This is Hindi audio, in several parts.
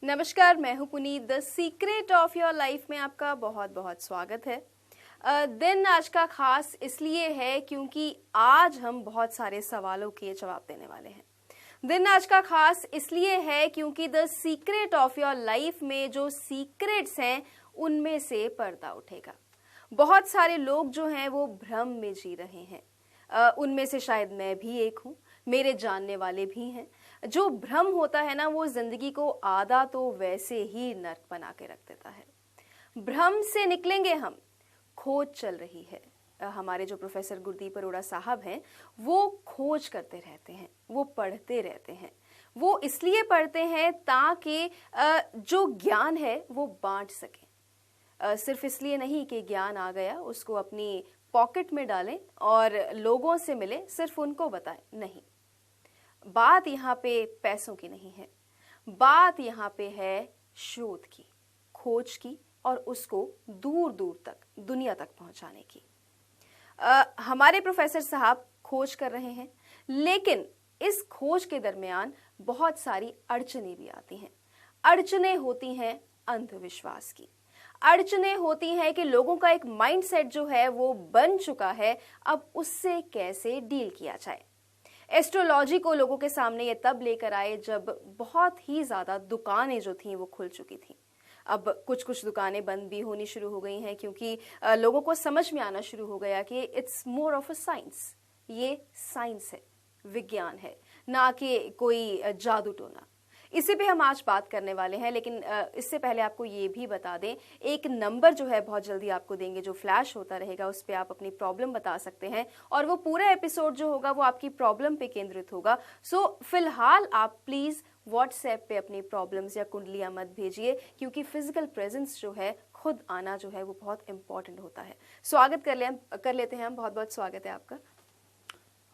नमस्कार, मैं हूं Puneet. The secret of your life में आपका बहुत बहुत स्वागत है। दिन आज का खास इसलिए है क्योंकि आज हम बहुत सारे सवालों के जवाब देने वाले हैं। दिन आज का खास इसलिए है क्योंकि the secret of your life में जो सीक्रेट्स हैं उनमें से पर्दा उठेगा। बहुत सारे लोग जो हैं वो भ्रम में जी रहे हैं। उनमें से शायद मैं भी एक हूँ, मेरे जानने वाले भी हैं। जो भ्रम होता है ना, वो जिंदगी को आधा तो वैसे ही नर्क बना के रख देता है। भ्रम से निकलेंगे हम। खोज चल रही है। हमारे जो प्रोफेसर गुरदीप अरोड़ा साहब हैं वो खोज करते रहते हैं, वो पढ़ते रहते हैं। वो इसलिए पढ़ते हैं ताकि जो ज्ञान है वो बांट सकें। सिर्फ इसलिए नहीं कि ज्ञान आ गया उसको अपनी पॉकेट में डालें और लोगों से मिले, सिर्फ उनको बताएं, नहीं। बात यहाँ पे पैसों की नहीं है, बात यहाँ पे है शोध की, खोज की और उसको दूर दूर तक, दुनिया तक पहुंचाने की। हमारे प्रोफेसर साहब खोज कर रहे हैं, लेकिन इस खोज के दरमियान बहुत सारी अड़चनें भी आती हैं। अड़चनें होती हैं अंधविश्वास की। अड़चनें होती हैं कि लोगों का एक माइंडसेट जो है वो बन चुका है, अब उससे कैसे डील किया जाए। एस्ट्रोलॉजी को लोगों के सामने ये तब लेकर आए जब बहुत ही ज्यादा दुकानें जो थीं वो खुल चुकी थीं। अब कुछ कुछ दुकानें बंद भी होनी शुरू हो गई हैं क्योंकि लोगों को समझ में आना शुरू हो गया कि it's more of a science. ये साइंस है, विज्ञान है, ना कि कोई जादू टोना। इसी पे हम आज बात करने वाले हैं, लेकिन इससे पहले आपको ये भी बता दें, एक नंबर जो है बहुत जल्दी आपको देंगे, जो फ्लैश होता रहेगा, उस पर आप अपनी प्रॉब्लम बता सकते हैं और वो पूरा एपिसोड जो होगा वो आपकी प्रॉब्लम पे केंद्रित होगा। सो फिलहाल आप प्लीज व्हाट्सएप पे अपनी प्रॉब्लम्स या कुंडलियां मत भेजिए, क्योंकि फिजिकल प्रेजेंस जो है, खुद आना जो है वो बहुत इंपॉर्टेंट होता है। स्वागत कर लेते हैं हम। बहुत बहुत स्वागत है आपका।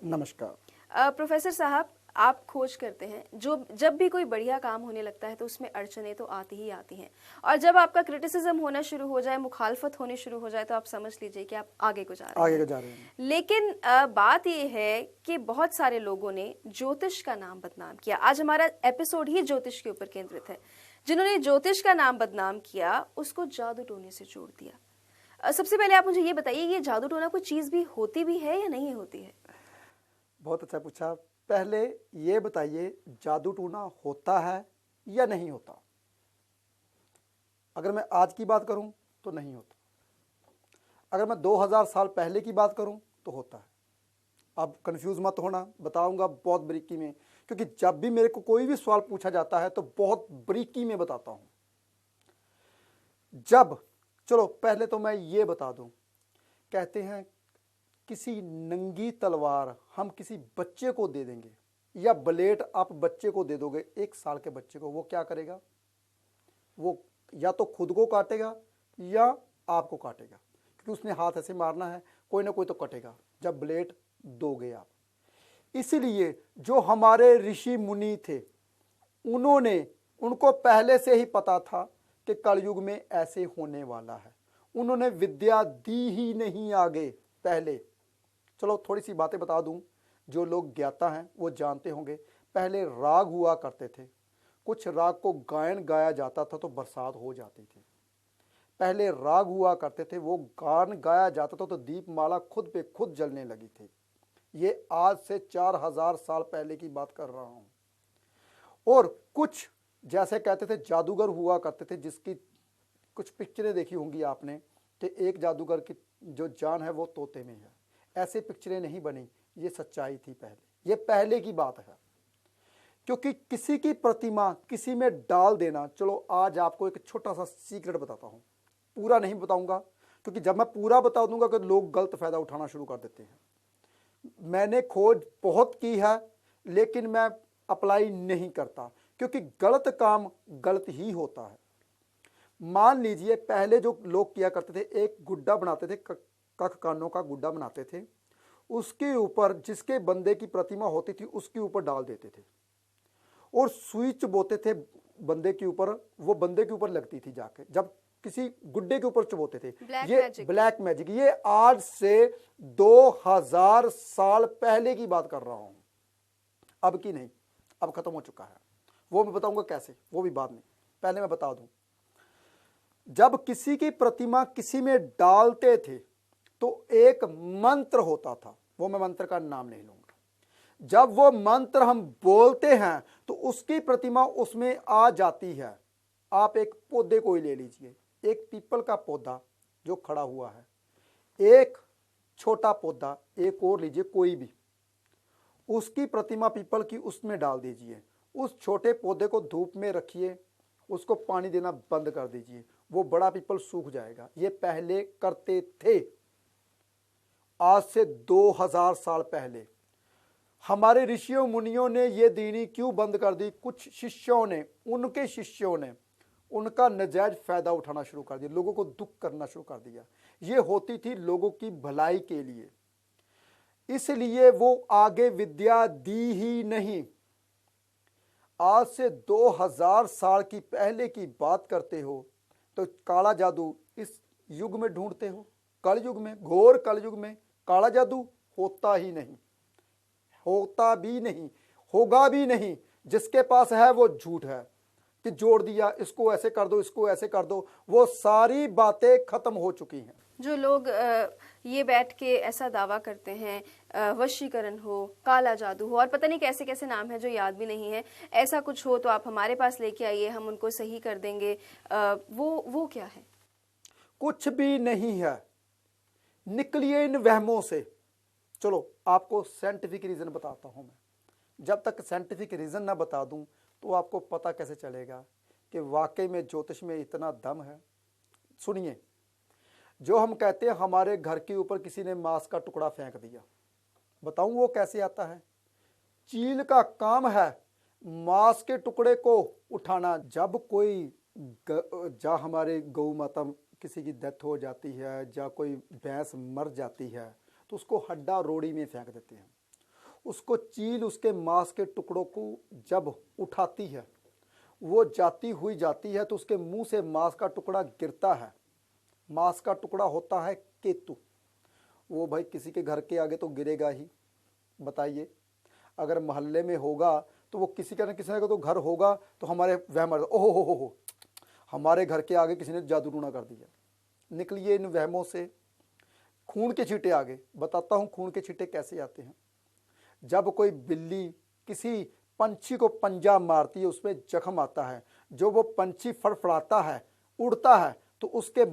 नमस्कार। प्रोफेसर साहब, आप खोज करते हैं, जब भी कोई बढ़िया काम होने लगता है तो उसमें अड़चनें तो आती ही आती हैं, और जब आपका क्रिटिसिज्म होना शुरू हो जाए, मुखालफत होनी शुरू हो जाए, तो आप समझ लीजिए कि आप आगे को जा रहे हैं। लेकिन बात ये है कि बहुत सारे लोगों ने ज्योतिष का नाम बदनाम किया। आज हमारा एपिसोड ही ज्योतिष के ऊपर केंद्रित है। जिन्होंने ज्योतिष का नाम बदनाम किया उसको जादू टोने से जोड़ दिया। सबसे पहले आप मुझे ये बताइए, ये जादू टोना कोई चीज भी होती भी है या नहीं होती है? बहुत अच्छा पूछा। पहले ये बताइए, जादू टूना होता है या नहीं होता? अगर मैं आज की बात करूं तो नहीं होता। अगर मैं 2000 साल पहले की बात करूं तो होता है। अब कंफ्यूज मत होना, बताऊंगा बहुत बारीकी में, क्योंकि जब भी मेरे को कोई भी सवाल पूछा जाता है तो बहुत बारीकी में बताता हूं। चलो पहले तो मैं ये बता दूं, कहते हैं किसी नंगी तलवार हम किसी बच्चे को दे देंगे, या ब्लेड आप बच्चे को दे दोगे, 1 साल के बच्चे को, वो क्या करेगा? वो या तो खुद को काटेगा या आपको काटेगा, क्योंकि उसने हाथ ऐसे मारना है, कोई ना कोई तो कटेगा जब ब्लेड दोगे आप। इसीलिए जो हमारे ऋषि मुनि थे, उनको पहले से ही पता था कि कलयुग में ऐसे होने वाला है। उन्होंने विद्या दी ही नहीं आगे पहले। चलो थोड़ी सी बातें बता दूं, जो लोग ज्ञाता हैं वो जानते होंगे। पहले राग हुआ करते थे, कुछ राग को गायन गाया जाता था तो बरसात हो जाती थी। पहले राग हुआ करते थे, वो गान गाया जाता था तो दीपमाला खुद पे खुद जलने लगी थी। ये आज से 4000 साल पहले की बात कर रहा हूं। और कुछ जैसे कहते थे जादूगर हुआ करते थे, जिसकी कुछ पिक्चरें देखी होंगी आपने कि एक जादूगर की जो जान है वो तोते में है। ऐसे पिक्चरें नहीं बनी, ये सच्चाई थी पहले, ये पहले की बात है। क्योंकि किसी की प्रतिमा किसी में डाल देना, चलो आज आपको एक छोटा सा सीक्रेट बताता हूं, पूरा नहीं बताऊंगा, क्योंकि जब मैं पूरा बता दूंगा कि लोग गलत फायदा उठाना शुरू कर देते हैं। मैंने खोज बहुत की है, लेकिन मैं अप्लाई नहीं करता, क्योंकि गलत काम गलत ही होता है। मान लीजिए पहले जो लोग किया करते थे, एक गुड्डा बनाते थे, कख कानों का गुड्डा बनाते थे, उसके ऊपर जिसके बंदे की प्रतिमा होती थी उसके ऊपर डाल देते थे और सुई चबोते थे बंदे के ऊपर, वो बंदे के ऊपर लगती थी जाके, जब किसी गुड्डे के ऊपर चबोते थे। ये ब्लैक मैजिक, ये आज से 2000 साल पहले की बात कर रहा हूं, अब की नहीं, अब खत्म हो चुका है। वो मैं बताऊंगा कैसे, वो भी बाद में। पहले मैं बता दूं, जब किसी की प्रतिमा किसी में डालते थे तो एक मंत्र होता था, वो मैं मंत्र का नाम नहीं लूंगा। जब वो मंत्र हम बोलते हैं तो उसकी प्रतिमा उसमें आ जाती है। आप एक पौधे को ही ले लीजिए, एक पीपल का पौधा जो खड़ा हुआ है, एक छोटा पौधा एक और लीजिए कोई भी, उसकी प्रतिमा पीपल की उसमें डाल दीजिए। उस छोटे पौधे को धूप में रखिए, उसको पानी देना बंद कर दीजिए, वो बड़ा पीपल सूख जाएगा। ये पहले करते थे, आज से 2000 साल पहले। हमारे ऋषियों मुनियों ने ये दीनी क्यों बंद कर दी? कुछ शिष्यों ने, उनके शिष्यों ने उनका नजायज फायदा उठाना शुरू कर दिया, लोगों को दुख करना शुरू कर दिया। ये होती थी लोगों की भलाई के लिए, इसलिए वो आगे विद्या दी ही नहीं। आज से 2000 साल की पहले की बात करते हो तो काला जादू इस युग में ढूंढते हो, कलयुग में, घोर कलयुग में काला जादू होता ही नहीं, होता भी नहीं, होगा भी नहीं। जिसके पास है वो झूठ है कि जोड़ दिया, इसको ऐसे कर दो, इसको ऐसे कर दो, वो सारी बातें खत्म हो चुकी हैं। जो लोग ये बैठ के ऐसा दावा करते हैं वशीकरण हो, काला जादू हो और पता नहीं कैसे कैसे नाम है जो याद भी नहीं है, ऐसा कुछ हो तो आप हमारे पास लेके आइए, हम उनको सही कर देंगे, वो क्या है? कुछ भी नहीं है, निकलिए इन वहमों से। चलो आपको साइंटिफिक रीजन बताता हूं मैं। जब तक साइंटिफिक रीजन ना बता दूं तो आपको पता कैसे चलेगा कि वाकई में ज्योतिष में इतना दम है? सुनिए, जो हम कहते हैं हमारे घर के ऊपर किसी ने मांस का टुकड़ा फेंक दिया, बताऊं वो कैसे आता है? चील का काम है मांस के टुकड़े को उठाना। जब कोई जा हमारे गौ माता किसी की डेथ हो जाती है, या कोई भैंस मर जाती है, तो उसको हड्डा रोड़ी में फेंक देते हैं। उसको चील उसके मांस के टुकड़ों को जब उठाती है, वो जाती हुई जाती है तो उसके मुंह से मांस का टुकड़ा गिरता है। मांस का टुकड़ा होता है केतु। वो भाई किसी के घर के आगे तो गिरेगा ही, बताइए। अगर मोहल्ले में होगा तो वो किसी का ना तो घर होगा, तो हमारे वहम, ओहो हो, हमारे घर के आगे किसी ने जादू टूना कर दिया। निकलिए इन वहमों से। खून के छींटे आगे बताता हूं, खून के छींटे कैसे आते हैं। जब कोई बिल्ली किसी पंछी को पंजा मारती है, उसमें जख्म आता है, जो वो पंछी फड़फड़ाता है, उड़ता है, तो उसके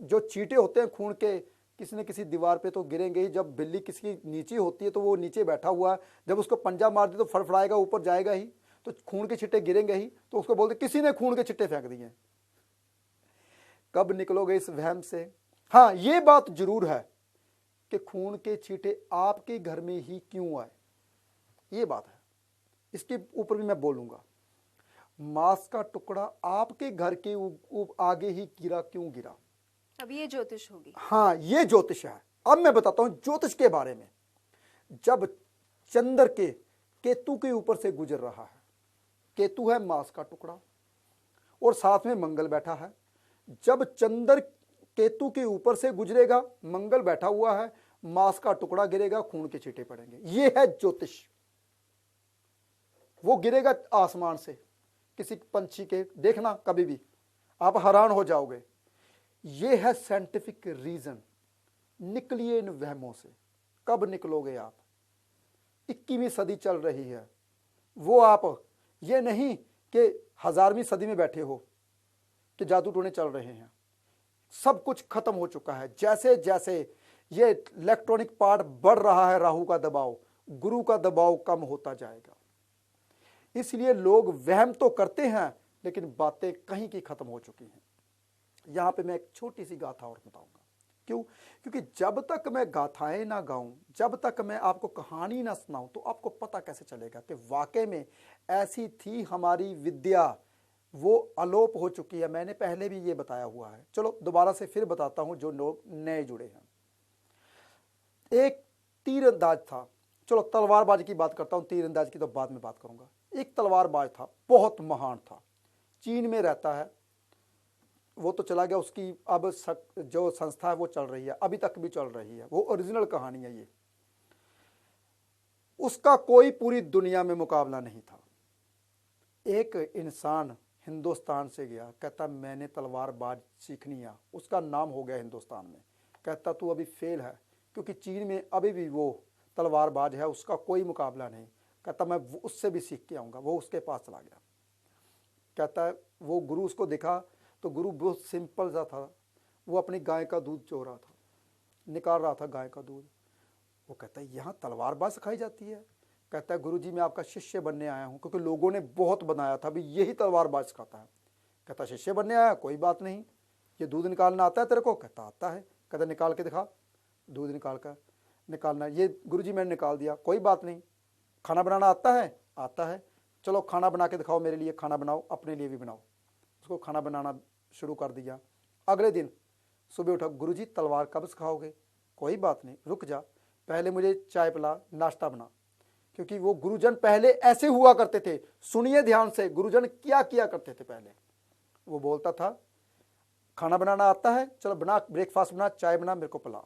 जो चींटे होते हैं खून के, किसी न किसी दीवार पे तो गिरेंगे ही। जब बिल्ली किसी की नीचे होती है तो वो नीचे बैठा हुआ है, जब उसको पंजा मार दे तो फड़फड़ाएगा, ऊपर जाएगा ही, तो खून के छींटे गिरेंगे ही। तो उसको बोलते किसी ने खून के छींटे फेंक दिए। कब निकलोगे इस वहम से? हाँ, ये बात जरूर है कि खून के छींटे आपके घर में ही क्यों आए, ये बात है। इसके ऊपर भी मैं बोलूंगा। मांस का टुकड़ा आपके घर के आगे ही गिरा क्यों गिरा? अब ये ज्योतिष होगी। हाँ, ये ज्योतिष है। अब मैं बताता हूं ज्योतिष के बारे में। जब चंद्र के केतु के ऊपर से गुजर रहा है, केतु है मांस का टुकड़ा और साथ में मंगल बैठा है। जब चंद्र केतु के ऊपर से गुजरेगा, मंगल बैठा हुआ है, मांस का टुकड़ा गिरेगा, खून के छींटे पड़ेंगे। ये है ज्योतिष। वो गिरेगा आसमान से किसी पंछी के, देखना कभी भी आप हैरान हो जाओगे। ये है साइंटिफिक रीजन। निकलिए इन वहमों से। कब निकलोगे आप? 21वीं सदी चल रही है, वो आप ये नहीं कि 1000वीं सदी में बैठे हो कि जादू टोने चल रहे हैं। सब कुछ खत्म हो चुका है। जैसे जैसे ये इलेक्ट्रॉनिक पार्ट बढ़ रहा है, राहु का दबाव, गुरु का दबाव कम होता जाएगा। इसलिए लोग वहम तो करते हैं लेकिन बातें कहीं की खत्म हो चुकी हैं। यहां पे मैं एक छोटी सी गाथा और बताऊंगा। क्यों? क्योंकि जब तक मैं गाथाएं ना गाऊं, जब तक मैं आपको कहानी ना सुनाऊं, तो आपको पता कैसे चलेगा कि वाकई में ऐसी थी हमारी विद्या, वो अलोप हो चुकी है। मैंने पहले भी ये बताया हुआ है। चलो दोबारा से फिर बताता हूं जो लोग नए जुड़े हैं। एक तीरंदाज था, चलो तलवारबाजी की बात करता हूं, तीरंदाज की तो बाद में बात करूंगा। एक तलवारबाज था, बहुत महान था, चीन में रहता है। वो तो चला गया, उसकी अब जो संस्था है वो चल रही है, अभी तक भी चल रही है। वो ओरिजिनल कहानी है ये। उसका कोई पूरी दुनिया में मुकाबला नहीं था। एक इंसान हिंदुस्तान से गया, कहता मैंने तलवारबाज सीखनी है, उसका नाम हो गया हिंदुस्तान में। कहता तू अभी फेल है, क्योंकि चीन में अभी भी वो तलवारबाज है, उसका कोई मुकाबला नहीं। कहता मैं उससे भी सीख के आऊँगा। वो उसके पास चला गया। कहता है वो गुरु उसको दिखा तो गुरु बहुत सिंपल सा था, वो अपनी गाय का दूध चो रहा था, निकाल रहा था गाय का दूध। वो कहता है यहाँ तलवारबाज सिखाई जाती है? कहता है गुरुजी मैं आपका शिष्य बनने आया हूँ, क्योंकि लोगों ने बहुत बनाया था भी यही तलवारबाज सिखाता है। कहता शिष्य बनने आया, कोई बात नहीं, ये दूध निकालना आता है तेरे को? कहता आता है। कहता निकाल के दिखा। दूध निकाल कर निकालना, ये गुरुजी मैंने निकाल दिया, कोई बात नहीं। खाना बनाना आता है? आता है। चलो खाना बना के दिखाओ मेरे लिए, खाना बनाओ, अपने लिए भी बनाओ। उसको खाना बनाना शुरू कर दिया। अगले दिन सुबह उठा, गुरुजी तलवार कब सिखाओगे? कोई बात नहीं, रुक जा, पहले मुझे चाय पिला, नाश्ता बना। क्योंकि वो गुरुजन पहले ऐसे हुआ करते थे। सुनिए ध्यान से, गुरुजन क्या किया करते थे पहले। वो बोलता था खाना बनाना आता है, चलो बना, ब्रेकफास्ट बना, चाय बना, मेरे को पिला।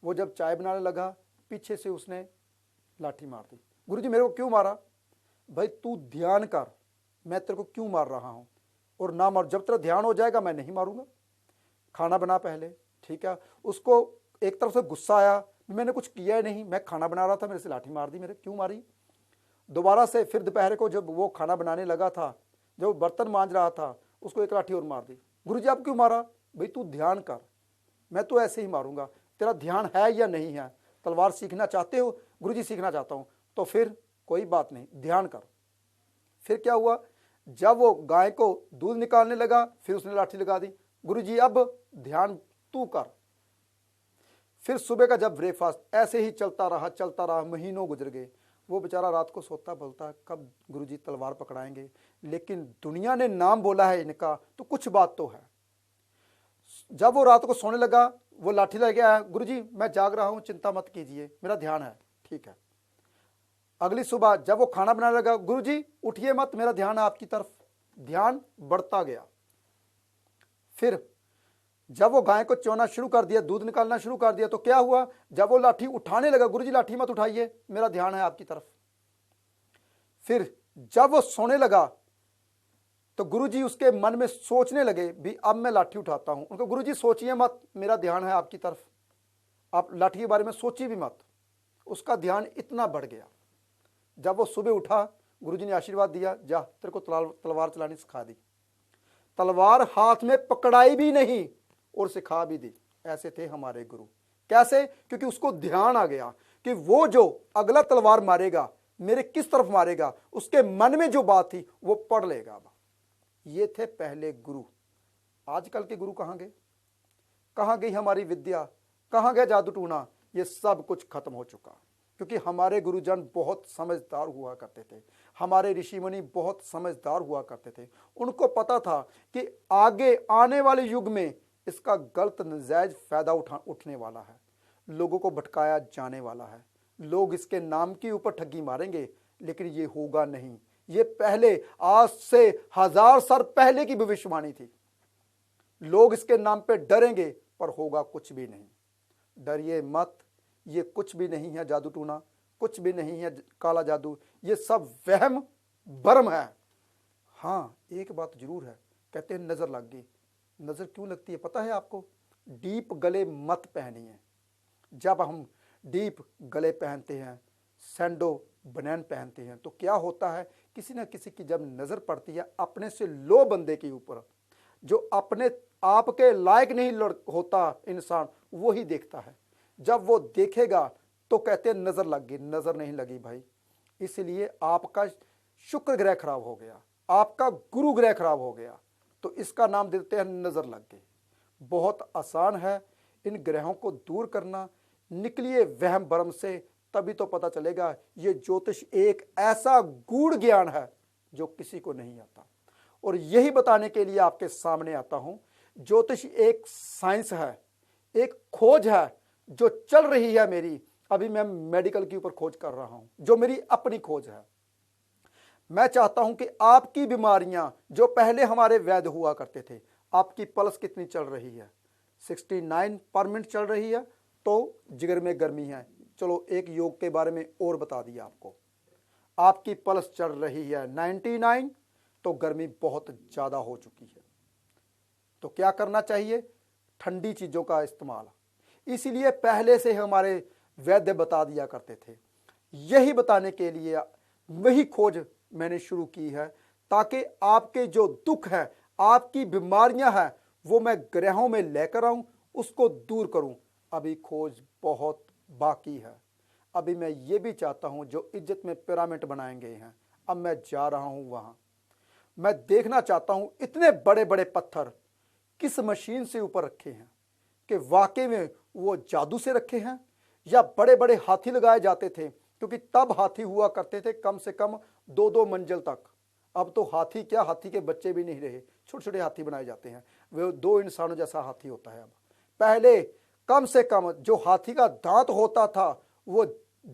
वो जब चाय बनाने लगा, पीछे से उसने लाठी मार दी। गुरुजी मेरे को क्यों मारा? भाई तू ध्यान कर, मैं तेरे को क्यों मार रहा हूं, और ना मार, जब तेरा ध्यान हो जाएगा मैं नहीं मारूंगा। खाना बना पहले, ठीक है। उसको एक तरफ से गुस्सा आया, मैंने कुछ किया ही नहीं, मैं खाना बना रहा था, मेरे से लाठी मार दी, मेरे क्यों मारी? दोबारा से फिर दोपहर को जब वो खाना बनाने लगा था, जब वो बर्तन मांज रहा था, उसको एक लाठी और मार दी। गुरुजी आप क्यों मारा? भाई तू ध्यान कर, मैं तो ऐसे ही मारूंगा, तेरा ध्यान है या नहीं है? तलवार सीखना चाहते हो? गुरुजी सीखना चाहता हूं। तो फिर कोई बात नहीं, ध्यान कर। फिर क्या हुआ, जब वो गाय को दूध निकालने लगा, फिर उसने लाठी लगा दी। गुरुजी अब ध्यान तू कर। फिर सुबह का जब ब्रेकफास्ट ऐसे ही चलता रहा, महीनों गुजर गए। वो बेचारा रात को सोता बोलता कब गुरुजी तलवार पकड़ाएंगे, लेकिन दुनिया ने नाम बोला है इनका, तो कुछ बात तो है। जब वो रात को सोने लगा, वो लाठी लेके आया, गुरुजी मैं जाग रहा हूं, चिंता मत कीजिए, मेरा ध्यान है। ठीक है। अगली सुबह जब वो खाना बनाने लगा, गुरुजी उठिए मत, मेरा ध्यान है आपकी तरफ। ध्यान बढ़ता गया। फिर जब वो गाय को चोना शुरू कर दिया, दूध निकालना शुरू कर दिया, तो क्या हुआ, जब वो लाठी उठाने लगा, गुरुजी लाठी मत उठाइए, मेरा ध्यान है आपकी तरफ। फिर जब वो सोने लगा, तो गुरुजी उसके मन में सोचने लगे भी अब मैं लाठी उठाता हूं। उनको गुरुजी सोचिए मत, मेरा ध्यान है आपकी तरफ, आप लाठी के बारे में सोचिए भी मत। उसका ध्यान इतना बढ़ गया। जब वो सुबह उठा, गुरुजी ने आशीर्वाद दिया, जा तेरे को तलवार चलानी सिखा दी। तलवार हाथ में पकड़ाई भी नहीं और सिखा भी दी। ऐसे थे हमारे गुरु। कैसे? क्योंकि उसको ध्यान आ गया कि वो जो अगला तलवार मारेगा, मेरे किस तरफ मारेगा, उसके मन में जो बात थी वो पढ़ लेगा। ये थे पहले गुरु। आजकल के गुरु कहां गए? कहां गई हमारी विद्या? कहां गया जादू टूना? ये सब कुछ खत्म हो चुका। क्योंकि हमारे गुरुजन बहुत समझदार हुआ करते थे, हमारे ऋषि मुनि बहुत समझदार हुआ करते थे। उनको पता था कि आगे आने वाले युग में इसका गलत नजायज फायदा उठने वाला है, लोगों को भटकाया जाने वाला है, लोग इसके नाम के ऊपर ठगी मारेंगे, लेकिन ये होगा नहीं। ये पहले, आज से 1000 साल पहले की भविष्यवाणी थी। लोग इसके नाम पे डरेंगे पर होगा कुछ भी नहीं। डरिए मत, ये कुछ भी नहीं है जादू टूना, कुछ भी नहीं है काला जादू, ये सब वहम भरम है। हाँ एक बात जरूर है, कहते हैं नजर लग गई। नजर क्यों लगती है पता है आपको? डीप गले मत पहनिए। जब हम डीप गले पहनते हैं, सैंडो बनैन पहनते हैं, तो क्या होता है, किसी ना किसी की जब नजर पड़ती है अपने से लो बंदे के ऊपर, जो अपने आप के लायक नहीं होता इंसान, वो ही देखता है। जब वो देखेगा तो कहते हैं नजर लग गई। नजर नहीं लगी भाई, इसलिए आपका शुक्र ग्रह खराब हो गया, आपका गुरु ग्रह खराब हो गया, तो इसका नाम देते हैं नजर लग गई। बहुत आसान है इन ग्रहों को दूर करना। निकलिए वहम भरम से, तभी तो पता चलेगा ये ज्योतिष एक ऐसा गूढ़ ज्ञान है जो किसी को नहीं आता। और यही बताने के लिए आपके सामने आता हूं, ज्योतिष एक साइंस है, एक खोज है जो चल रही है मेरी। अभी मैं मेडिकल के ऊपर खोज कर रहा हूं, जो मेरी अपनी खोज है। मैं चाहता हूं कि आपकी बीमारियां जो पहले हमारे वैद्य हुआ करते थे, आपकी पल्स कितनी चल रही है? 69 पर मिनट चल रही है, तो जिगर में गर्मी है। चलो एक योग के बारे में और बता दिया आपको। आपकी पल्स चल रही है 99, तो गर्मी बहुत ज़्यादा हो चुकी है। तो क्या करना चाहिए? ठंडी चीज़ों का इस्तेमाल। इसीलिए पहले से हमारे वैद्य बता दिया करते थे। यही बताने के लिए वही खोज मैंने शुरू की है, ताकि आपके जो दुख है, आपकी बीमारियां हैं, वो मैं ग्रहों में लेकर आऊं, उसको दूर करूं। अभी खोज बहुत बाकी है। अभी मैं ये भी चाहता हूं, जो इज्जत में पिरामिड बनाए गए हैं, अब मैं जा रहा हूं वहां। मैं देखना चाहता हूं इतने बड़े बड़े पत्थर किस मशीन से ऊपर रखे हैं, कि वाकई में वो जादू से रखे हैं, या बड़े बड़े हाथी लगाए जाते थे, क्योंकि तब हाथी हुआ करते थे कम से कम 2-2 मंजिल तक। अब तो हाथी क्या, हाथी के बच्चे भी नहीं रहे, छोटे छोटे हाथी बनाए जाते हैं, वो 2 इंसानों जैसा हाथी होता है अब। पहले कम से कम जो हाथी का दांत होता था, वो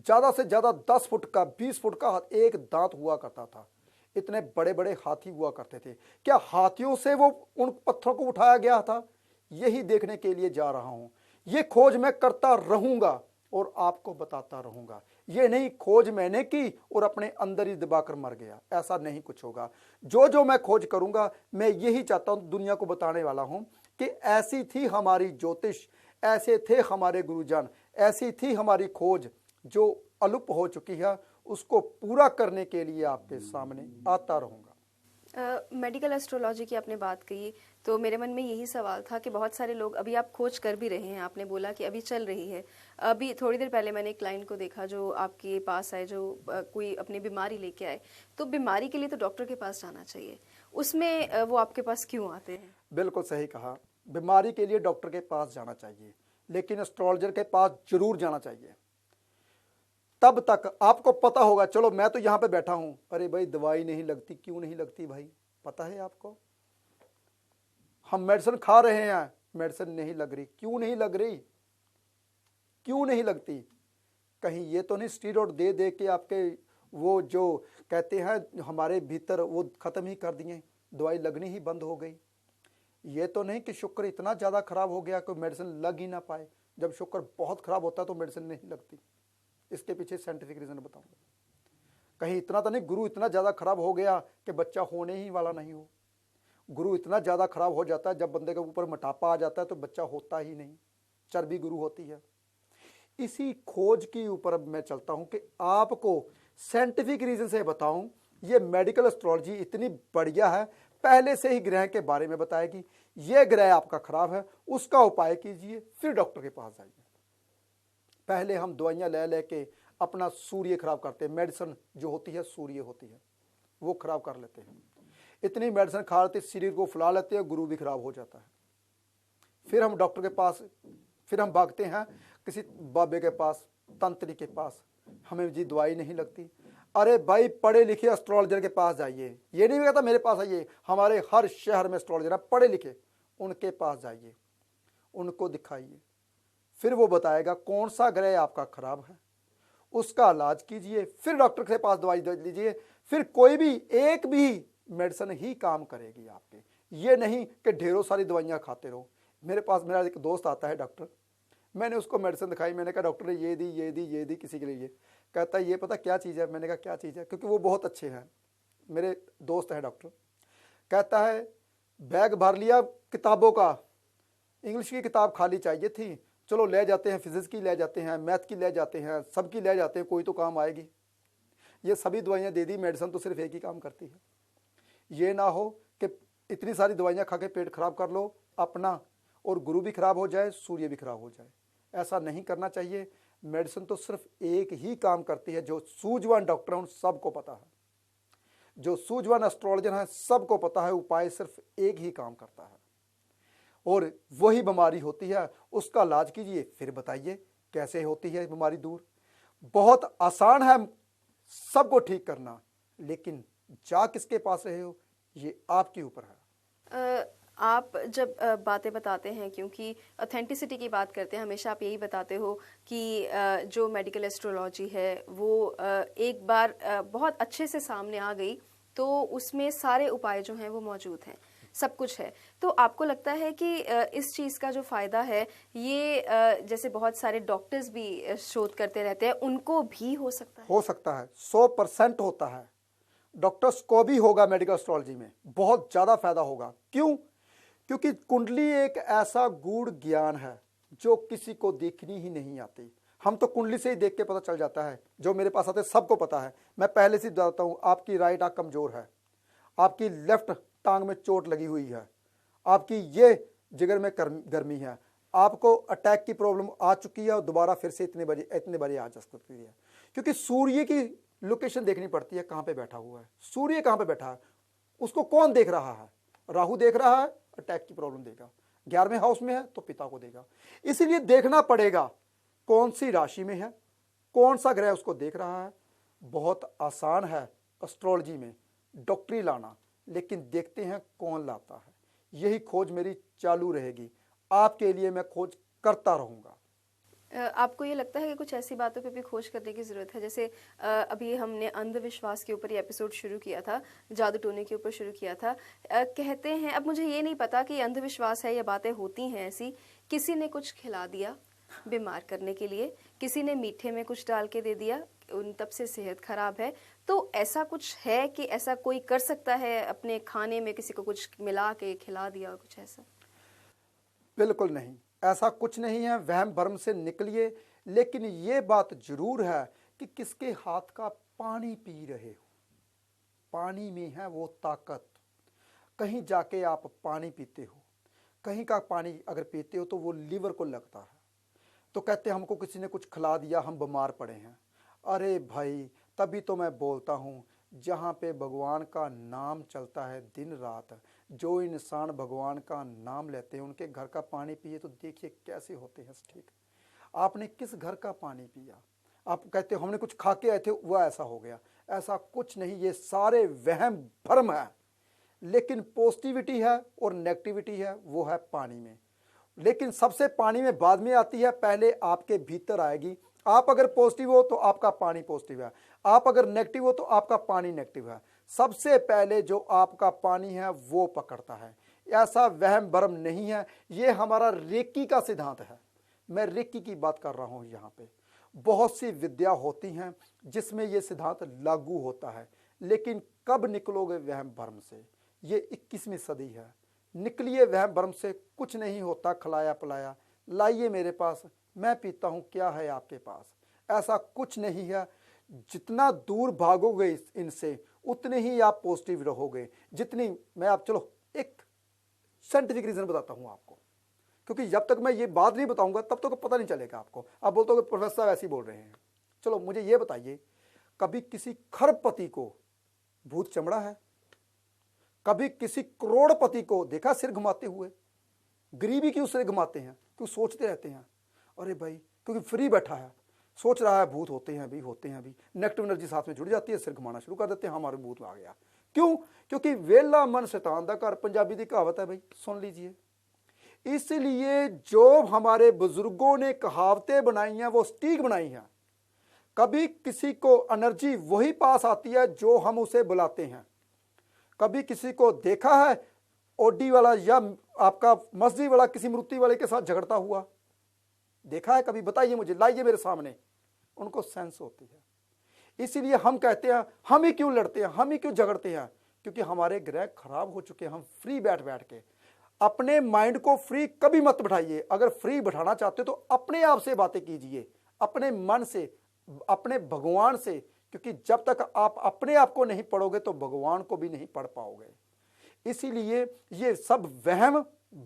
ज्यादा से ज्यादा 10 फुट का, 20 फुट का एक दांत हुआ करता था। इतने बड़े बड़े हाथी हुआ करते थे। क्या हाथियों से वो उन पत्थरों को उठाया गया था? यही देखने के लिए जा रहा हूं। ये खोज मैं करता रहूंगा और आपको बताता रहूंगा। ये नहीं खोज मैंने की और अपने अंदर ही दबाकर मर गया, ऐसा नहीं कुछ होगा। जो जो मैं खोज करूंगा, मैं यही चाहता हूं, दुनिया को बताने वाला हूं कि ऐसी थी हमारी ज्योतिष, ऐसे थे हमारे गुरुजन, ऐसी थी हमारी खोज, जो अलुप्त हो चुकी है, उसको पूरा करने के लिए आपके सामने आता रहूंगा। मेडिकल एस्ट्रोलॉजी की आपने बात कही, तो मेरे मन में यही सवाल था कि बहुत सारे लोग, अभी आप खोज कर भी रहे हैं, आपने बोला कि अभी चल रही है। अभी थोड़ी देर पहले मैंने एक क्लाइंट को देखा जो आपके पास आए, जो कोई अपनी बीमारी लेके आए। तो बीमारी के लिए तो डॉक्टर के पास जाना चाहिए, उसमें वो आपके पास क्यों आते हैं? बिल्कुल सही कहा, बीमारी के लिए डॉक्टर के पास जाना चाहिए, लेकिन एस्ट्रोलॉजर के पास जरूर जाना चाहिए। तब तक आपको पता होगा, चलो मैं तो यहां पे बैठा हूं, अरे भाई दवाई नहीं लगती, क्यों नहीं लगती भाई? पता है आपको? हम मेडिसिन खा रहे हैं, मेडिसिन नहीं लग रही। क्यों नहीं लग रही? क्यों नहीं लगती? कहीं ये तो नहीं स्टीरॉयड दे दे के आपके वो जो कहते हैं हमारे भीतर वो खत्म ही कर दिए, दवाई लगनी ही बंद हो गई? ये तो नहीं कि शुक्र इतना ज्यादा खराब हो गया कि मेडिसिन लग ही ना पाए। जब शुक्र बहुत खराब होता है तो मेडिसिन नहीं लगती। इसके पीछे साइंटिफिक रीजन बताऊंगा। कहीं इतना तो नहीं गुरु इतना ज्यादा खराब हो गया कि बच्चा होने ही वाला नहीं हो। गुरु इतना ज्यादा खराब हो जाता है, जब बंदे के ऊपर मोटापा आ जाता है तो बच्चा होता ही नहीं, चर्बी गुरु होती है। इसी खोज के ऊपर अब मैं चलता हूं कि आपको साइंटिफिक रीजन से बताऊं। ये मेडिकल एस्ट्रोलॉजी इतनी बढ़िया है, पहले से ही ग्रह के बारे में बताएगी। ये ग्रह आपका खराब है, उसका उपाय कीजिए, फिर डॉक्टर के पास जाइए। पहले हम दवाइयां ले लेके अपना सूर्य खराब करते हैं। मेडिसिन जो होती है सूर्य होती है, वो खराब कर लेते हैं। इतनी मेडिसिन खा लेते, शरीर को फुला लेते हैं, गुरु भी खराब हो जाता है। फिर हम डॉक्टर के पास, फिर हम भागते हैं किसी बाबे के पास, तंत्री के पास, हमें जी दवाई नहीं लगती। अरे भाई पढ़े लिखे एस्ट्रोलॉजर के पास जाइए। ये नहीं कहता मेरे पास आइए, हमारे हर शहर में एस्ट्रोलॉजर है पढ़े लिखे, उनके पास जाइए, उनको दिखाइए। फिर वो बताएगा कौन सा ग्रह आपका खराब है, उसका इलाज कीजिए, फिर डॉक्टर के पास दवाई लीजिए। फिर कोई भी एक भी मेडिसिन ही काम करेगी आपके। ये नहीं कि ढेरों सारी दवाइयां खाते रहो। मेरे पास मेरा एक दोस्त आता है डॉक्टर, मैंने उसको मेडिसिन दिखाई, मैंने कहा डॉक्टर ने ये दी ये दी ये दी किसी के लिए, कहता है ये पता क्या चीज़ है? मैंने कहा क्या चीज़ है? क्योंकि वो बहुत अच्छे हैं, मेरे दोस्त हैं डॉक्टर। कहता है बैग भर लिया किताबों का, इंग्लिश की किताब खाली चाहिए थी, चलो ले जाते हैं, फिजिक्स की ले जाते हैं, मैथ की ले जाते हैं, सबकी ले जाते हैं, कोई तो काम आएगी। ये सभी दवाइयाँ दे दी, मेडिसिन तो सिर्फ एक ही काम करती है। ये ना हो कि इतनी सारी दवाइयाँ खा के पेट खराब कर लो अपना, और गुरु भी खराब हो जाए, सूर्य भी खराब हो जाए। ऐसा नहीं करना चाहिए। मेडिसिन तो सिर्फ एक ही काम करती है, जो सूझवान डॉक्टर हैं उन सबको पता है, जो सूझवान एस्ट्रोलॉजर हैं सबको पता है, उपाय सिर्फ एक ही काम करता है और वही बीमारी होती है, उसका इलाज कीजिए, फिर बताइए कैसे होती है बीमारी दूर। बहुत आसान है सबको ठीक करना, लेकिन जा किसके पास रहे हो ये आपके ऊपर है। आप जब बातें बताते हैं, क्योंकि ऑथेंटिसिटी की बात करते हैं, हमेशा आप यही बताते हो कि जो मेडिकल एस्ट्रोलॉजी है वो एक बार बहुत अच्छे से सामने आ गई तो उसमें सारे उपाय जो हैं वो मौजूद हैं, सब कुछ है। तो आपको लगता है कि इस चीज़ का जो फ़ायदा है ये जैसे बहुत सारे डॉक्टर्स भी शोध करते रहते हैं, उनको भी हो सकता है? हो सकता है, 100% होता है। डॉक्टर्स को भी होगा मेडिकल एस्ट्रोलॉजी में बहुत ज़्यादा फायदा होगा। क्यों? क्योंकि कुंडली एक ऐसा गूढ़ ज्ञान है जो किसी को देखनी ही नहीं आती। हम तो कुंडली से ही देख के पता चल जाता है, जो मेरे पास आते सबको पता है। मैं पहले से बताता हूँ, आपकी राइट आंख कमजोर है, आपकी लेफ्ट टांग में चोट लगी हुई है, आपकी ये जिगर में गर्मी है, आपको अटैक की प्रॉब्लम आ चुकी है और दोबारा फिर से इतने बजे आ जा सकती है। क्योंकि सूर्य की लोकेशन देखनी पड़ती है, कहाँ पे बैठा हुआ है सूर्य, कहाँ पे बैठा है, उसको कौन देख रहा है। राहु देख रहा है, अटैक की प्रॉब्लम देगा। 11वें हाउस में है तो पिता को देगा। इसलिए देखना पड़ेगा कौन सी राशि में है, कौन सा ग्रह उसको देख रहा है। बहुत आसान है एस्ट्रोलॉजी में डॉक्टरी लाना, लेकिन देखते हैं कौन लाता है। यही खोज मेरी चालू रहेगी, आपके लिए मैं खोज करता रहूंगा। आपको ये लगता है कि कुछ ऐसी बातों पे भी खोज करने की ज़रूरत है? जैसे अभी हमने अंधविश्वास के ऊपर ये एपिसोड शुरू किया था, जादू टोने के ऊपर शुरू किया था। कहते हैं, अब मुझे ये नहीं पता कि अंधविश्वास है या बातें होती हैं ऐसी, किसी ने कुछ खिला दिया बीमार करने के लिए, किसी ने मीठे में कुछ डाल के दे दिया, उन तब से सेहत खराब है, तो ऐसा कुछ है कि ऐसा कोई कर सकता है अपने खाने में किसी को कुछ मिला के खिला दिया, कुछ ऐसा? बिल्कुल नहीं, ऐसा कुछ नहीं है। वहम भ्रम से निकलिए। लेकिन ये बात जरूर है कि किसके हाथ का पानी पी रहे हो। पानी में है वो ताकत। कहीं जाके आप पानी पीते हो, कहीं का पानी अगर पीते हो तो वो लीवर को लगता है, तो कहते हैं हमको किसी ने कुछ खिला दिया, हम बीमार पड़े हैं। अरे भाई, तभी तो मैं बोलता हूँ, जहाँ पे भगवान का नाम चलता है दिन रात, जो इंसान भगवान का नाम लेते हैं उनके घर का पानी पिए तो देखिए कैसे होते हैं ठीक। आपने किस घर का पानी पिया? आप कहते हो हमने कुछ खा के आए थे वह ऐसा हो गया। ऐसा कुछ नहीं, ये सारे वहम भ्रम है। लेकिन पॉजिटिविटी है और नेगेटिविटी है, वो है पानी में। लेकिन सबसे पानी में बाद में आती है, पहले आपके भीतर आएगी। आप अगर पॉजिटिव हो तो आपका पानी पॉजिटिव है, आप अगर नेगेटिव हो तो आपका पानी नेगेटिव है। सबसे पहले जो आपका पानी है वो पकड़ता है। ऐसा वहम भ्रम नहीं है, ये हमारा रेकी का सिद्धांत है। मैं रेकी की बात कर रहा हूं। यहाँ पे बहुत सी विद्या होती हैं जिसमें यह सिद्धांत लागू होता है, लेकिन कब निकलोगे वहम भ्रम से? ये 21वीं सदी है, निकलिए वहम भ्रम से। कुछ नहीं होता खिलाया पिलाया, लाइए मेरे पास, मैं पीता हूं, क्या है आपके पास? ऐसा कुछ नहीं है। जितना दूर भागोगे इनसे उतने ही आप पॉजिटिव रहोगे। जितनी मैं आप चलो एक साइंटिफिक रीजन बताता हूं आपको, क्योंकि जब तक मैं ये बात नहीं बताऊंगा तब तक पता नहीं चलेगा आपको। आप बोलते हो प्रोफेसर साहब ऐसे ही बोल रहे हैं। चलो मुझे ये बताइए, कभी किसी खरबपति को भूत चमड़ा है? कभी किसी करोड़पति को देखा सिर घुमाते हुए? गरीबी क्यों सिर घुमाते हैं? क्यों सोचते रहते हैं अरे भाई, क्योंकि फ्री बैठा है, सोच रहा है भूत होते हैं अभी, होते हैं अभी। नेगेटिव एनर्जी साथ में जुड़ जाती है, सिर घुमाना शुरू कर देते हैं, हमारे भूत आ गया। क्यों? क्योंकि वेला मन शैतान दा घर, पंजाबी की कहावत है भाई, सुन लीजिए। इसलिए जो हमारे बुजुर्गों ने कहावतें बनाई हैं वो सटीक बनाई हैं। कभी किसी को एनर्जी वही पास आती है जो हम उसे बुलाते हैं। कभी किसी को देखा है ओडी वाला या आपका मस्जिद वाला किसी मूर्ति वाले के साथ झगड़ता हुआ? देखा है कभी? बताइए मुझे, लाइए मेरे सामने। उनको सेंस होती है। इसीलिए हम कहते हैं हम ही क्यों लड़ते हैं, हम ही क्यों झगड़ते हैं? क्योंकि हमारे ग्रह खराब हो चुके हैं। हम फ्री बैठ के अपने माइंड को फ्री कभी मत बैठाइए। अगर फ्री बैठाना चाहते हो तो अपने आप से बातें कीजिए, अपने मन से, अपने भगवान से। क्योंकि जब तक आप अपने आप को नहीं पढ़ोगे तो भगवान को भी नहीं पढ़ पाओगे। इसीलिए ये सब वहम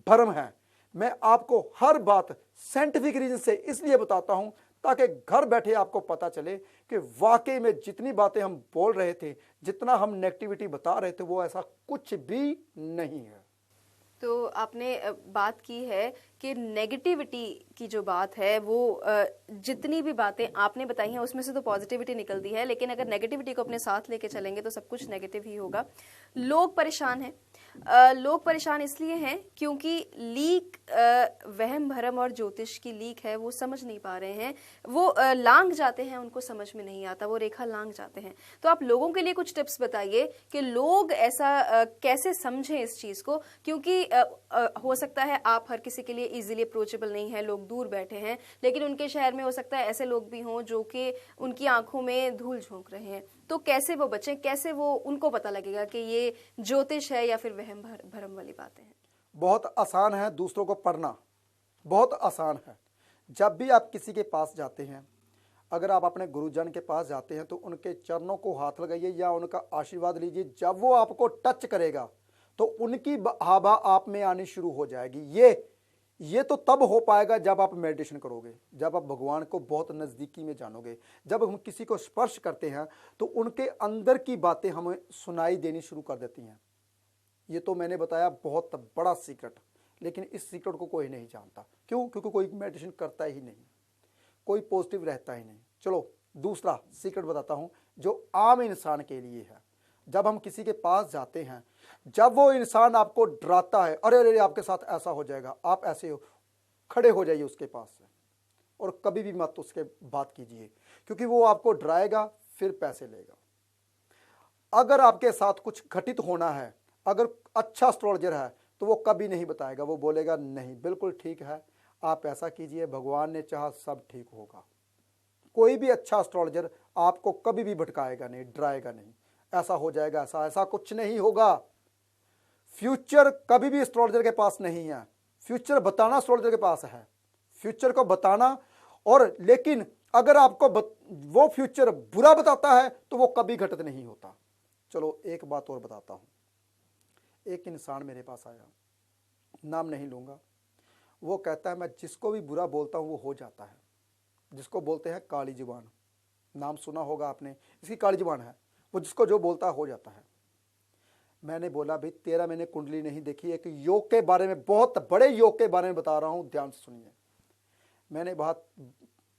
भ्रम है। मैं आपको हर बात साइंटिफिक रीजन से इसलिए बताता हूं ताकि घर बैठे आपको पता चले कि वाकई में जितनी बातें हम बोल रहे थे, जितना हम नेगेटिविटी बता रहे थे, वो ऐसा कुछ भी नहीं है। तो आपने बात की है कि नेगेटिविटी की जो बात है वो जितनी भी बातें आपने बताई हैं उसमें से तो पॉजिटिविटी निकलती है, लेकिन अगर नेगेटिविटी को अपने साथ लेके चलेंगे तो सब कुछ नेगेटिव ही होगा। लोग परेशान हैं। लोग परेशान इसलिए हैं क्योंकि लीक वहम भरम और ज्योतिष की लीक है वो समझ नहीं पा रहे हैं। वो लांग जाते हैं, उनको समझ में नहीं आता, वो रेखा लांग जाते हैं। तो आप लोगों के लिए कुछ टिप्स बताइए कि लोग ऐसा कैसे समझें इस चीज को, क्योंकि हो सकता है आप हर किसी के लिए इजीली अप्रोचेबल नहीं है, लोग दूर बैठे हैं, लेकिन उनके शहर में हो सकता है ऐसे लोग भी हों जो कि उनकी आंखों में धूल झोंक रहे हैं। तो कैसे वो बचें, कैसे वो उनको पता लगेगा कि ये ज्योतिष है या फिर वहम भरम वाली बातें हैं? बहुत आसान है दूसरों को पढ़ना, बहुत आसान है। जब भी आप किसी के पास जाते हैं, अगर आप अपने गुरुजन के पास जाते हैं तो उनके चरणों को हाथ लगाइए या उनका आशीर्वाद लीजिए। जब वो आपको टच करेगा तो उनकी हवा आप में आनी शुरू हो जाएगी। ये तो तब हो पाएगा जब आप मेडिटेशन करोगे, जब आप भगवान को बहुत नज़दीकी में जानोगे। जब हम किसी को स्पर्श करते हैं तो उनके अंदर की बातें हमें सुनाई देनी शुरू कर देती हैं। ये तो मैंने बताया बहुत बड़ा सीक्रेट, लेकिन इस सीक्रेट को कोई नहीं जानता। क्यों? क्योंकि कोई मेडिटेशन करता ही नहीं, कोई पॉजिटिव रहता ही नहीं। चलो दूसरा सीक्रेट बताता हूं जो आम इंसान के लिए है। जब हम किसी के पास जाते हैं, जब वो इंसान आपको डराता है, अरे अरे आपके साथ ऐसा हो जाएगा, आप ऐसे हो, खड़े हो जाइए उसके पास से और कभी भी मत उसके बात कीजिए, क्योंकि वो आपको डराएगा, फिर पैसे लेगा। अगर आपके साथ कुछ घटित होना है, अगर अच्छा एस्ट्रोलॉजर है तो वो कभी नहीं बताएगा, वो बोलेगा नहीं बिल्कुल ठीक है, आप ऐसा कीजिए, भगवान ने चाहा सब ठीक होगा। कोई भी अच्छा एस्ट्रोलॉजर आपको कभी भी भटकाएगा नहीं, डराएगा नहीं, ऐसा हो जाएगा, ऐसा ऐसा कुछ नहीं होगा। फ्यूचर कभी भी एस्ट्रोलॉजर के पास नहीं है, फ्यूचर बताना एस्ट्रोलॉजर के पास है, फ्यूचर को बताना। और लेकिन अगर आपको वो फ्यूचर बुरा बताता है तो वो कभी घटित नहीं होता। चलो एक बात और बताता हूं। एक इंसान मेरे पास आया, नाम नहीं लूंगा, वो कहता है मैं जिसको भी बुरा बोलता हूं वो हो जाता है, जिसको बोलते हैं काली जुबान। नाम सुना होगा आपने, इसकी काली जुबान है, वो जिसको जो बोलता है हो जाता है। मैंने बोला भाई तेरा मैंने कुंडली नहीं देखी, एक योग के बारे में, बहुत बड़े योग के बारे में बता रहा हूं, ध्यान से सुनिए। मैंने बात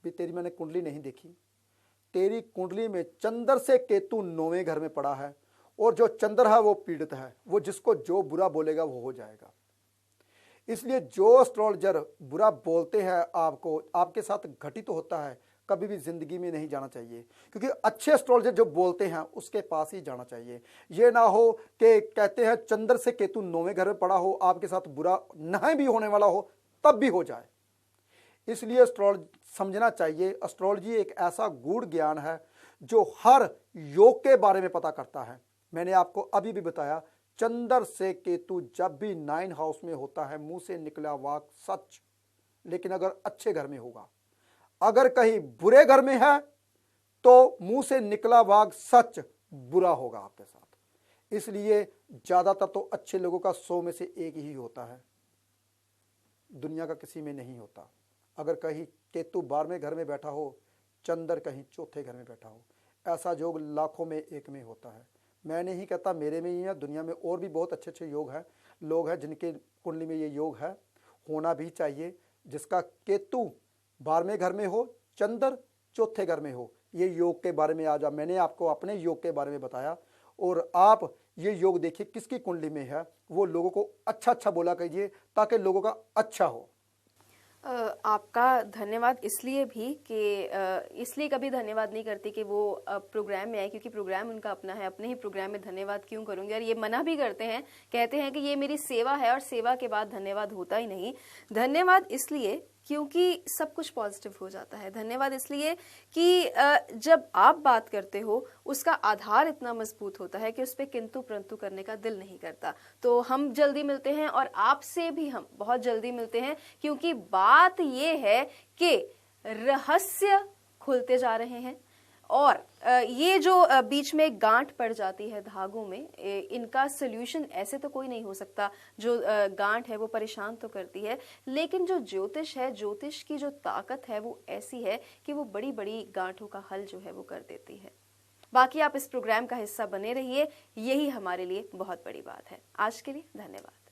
भी तेरी मैंने कुंडली नहीं देखी, तेरी कुंडली में चंद्र से केतु 9वें घर में पड़ा है और जो चंद्र है वो पीड़ित है, वो जिसको जो बुरा बोलेगा वो हो जाएगा। इसलिए जो एस्ट्रोलॉजर बुरा बोलते हैं आपको, आपके साथ घटित होता है, कभी भी जिंदगी में नहीं जाना चाहिए, क्योंकि अच्छे एस्ट्रोलॉजर जो बोलते हैं उसके पास ही जाना चाहिए। ये ना हो कि कहते हैं चंद्र से केतु 9वें घर में पड़ा हो, आपके साथ बुरा नहीं भी होने वाला हो तब भी हो जाए। इसलिए एस्ट्रोलॉजी समझना चाहिए, एस्ट्रोलॉजी एक ऐसा गूढ़ ज्ञान है जो हर योग के बारे में पता करता है। मैंने आपको अभी भी बताया, चंद्र से केतु जब भी 9 हाउस में होता है, मुंह से निकला वाक सच, लेकिन अगर अच्छे घर में होगा। अगर कहीं बुरे घर में है तो मुंह से निकला वाक सच बुरा होगा आपके साथ। इसलिए ज्यादातर तो अच्छे लोगों का 100 में से 1 ही होता है, दुनिया का किसी में नहीं होता। अगर कहीं केतु 12वें घर में बैठा हो, चंद्र कहीं चौथे घर में बैठा हो, ऐसा योग लाखों में 1 में होता है। मैं नहीं कहता मेरे में ही है, दुनिया में और भी बहुत अच्छे अच्छे योग हैं, लोग हैं जिनके कुंडली में ये योग है, होना भी चाहिए। जिसका केतु 12वें घर में हो, चंद्र चौथे घर में हो, ये योग के बारे में आज मैंने आपको अपने योग के बारे में बताया। और आप ये योग देखिए किसकी कुंडली में है, वो लोगों को अच्छा अच्छा बोला कीजिए ताकि लोगों का अच्छा हो। आपका धन्यवाद इसलिए भी कि इसलिए कभी धन्यवाद नहीं करती कि वो प्रोग्राम में आए, क्योंकि प्रोग्राम उनका अपना है, अपने ही प्रोग्राम में धन्यवाद क्यों करूंगी। और ये मना भी करते हैं, कहते हैं कि ये मेरी सेवा है और सेवा के बाद धन्यवाद होता ही नहीं। धन्यवाद इसलिए क्योंकि सब कुछ पॉजिटिव हो जाता है। धन्यवाद इसलिए कि जब आप बात करते हो उसका आधार इतना मजबूत होता है कि उस पर किंतु परंतु करने का दिल नहीं करता। तो हम जल्दी मिलते हैं और आपसे भी हम बहुत जल्दी मिलते हैं, क्योंकि बात ये है कि रहस्य खुलते जा रहे हैं और ये जो बीच में गांठ पड़ जाती है धागों में, इनका सोल्यूशन ऐसे तो कोई नहीं हो सकता। जो गांठ है वो परेशान तो करती है, लेकिन जो ज्योतिष है, ज्योतिष की जो ताकत है वो ऐसी है कि वो बड़ी बड़ी गांठों का हल जो है वो कर देती है। बाकी आप इस प्रोग्राम का हिस्सा बने रहिए, यही हमारे लिए बहुत बड़ी बात है। आज के लिए धन्यवाद।